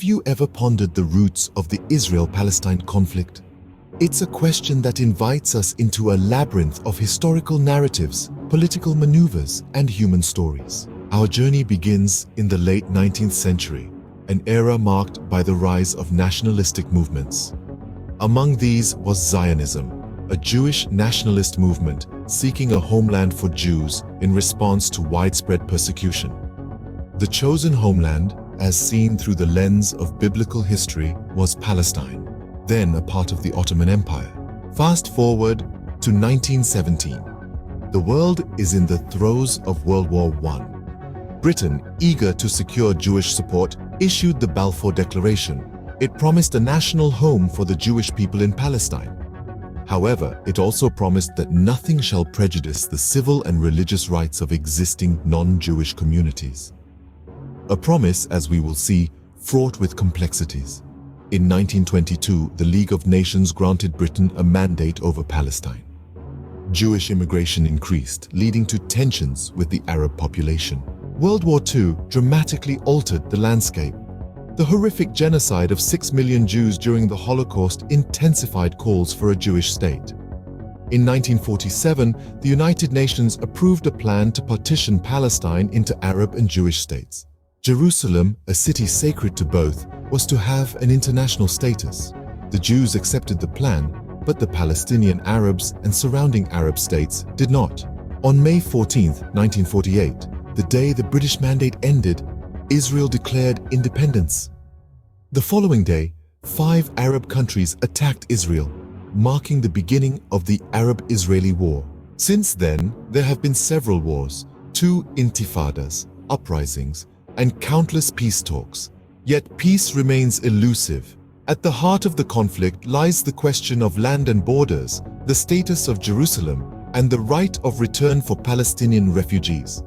you ever pondered the roots of the Israel-Palestine conflict? It's a question that invites us into a labyrinth of historical narratives, political maneuvers, and human stories. Our journey begins in the late 19th century, an era marked by the rise of nationalistic movements. Among these was Zionism, a Jewish nationalist movement seeking a homeland for Jews in response to widespread persecution. The chosen homeland, as seen through the lens of biblical history, was Palestine, then a part of the Ottoman Empire. Fast forward to 1917. The world is in the throes of World War I. Britain, eager to secure Jewish support, issued the Balfour Declaration. It promised a national home for the Jewish people in Palestine. However, it also promised that nothing shall prejudice the civil and religious rights of existing non-Jewish communities. A promise, as we will see, fraught with complexities. In 1922, the League of Nations granted Britain a mandate over Palestine. Jewish immigration increased, leading to tensions with the Arab population. World War II dramatically altered the landscape. The horrific genocide of 6 million Jews during the Holocaust intensified calls for a Jewish state. In 1947, the United Nations approved a plan to partition Palestine into Arab and Jewish states. Jerusalem, a city sacred to both, was to have an international status. The Jews accepted the plan, but the Palestinian Arabs and surrounding Arab states did not. On May 14, 1948, the day the British mandate ended, Israel declared independence. The following day, 5 Arab countries attacked Israel, marking the beginning of the Arab-Israeli War. Since then, there have been several wars, 2 intifadas, uprisings, and countless peace talks. Yet peace remains elusive. At the heart of the conflict lies the question of land and borders, the status of Jerusalem, and the right of return for Palestinian refugees.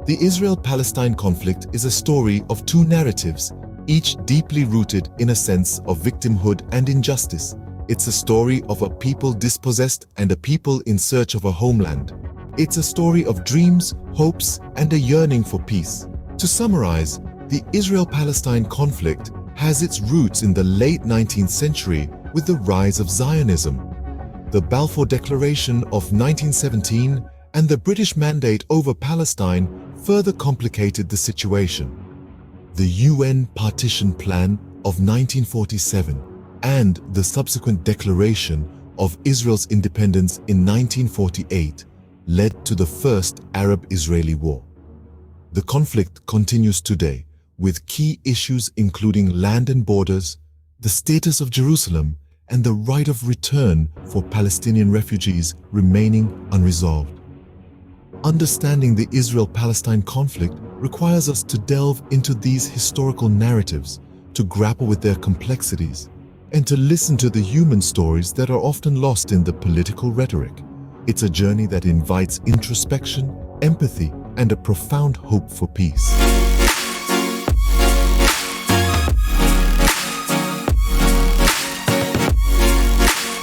The Israel-Palestine conflict is a story of 2 narratives, each deeply rooted in a sense of victimhood and injustice. It's a story of a people dispossessed and a people in search of a homeland. It's a story of dreams, hopes, and a yearning for peace. To summarize, the Israel-Palestine conflict has its roots in the late 19th century with the rise of Zionism. The Balfour Declaration of 1917 and the British mandate over Palestine further complicated the situation. The UN Partition Plan of 1947 and the subsequent declaration of Israel's independence in 1948 led to the First Arab-Israeli War. The conflict continues today, with key issues including land and borders, the status of Jerusalem, and the right of return for Palestinian refugees remaining unresolved. Understanding the Israel-Palestine conflict requires us to delve into these historical narratives, to grapple with their complexities, and to listen to the human stories that are often lost in the political rhetoric. It's a journey that invites introspection, empathy, and a profound hope for peace.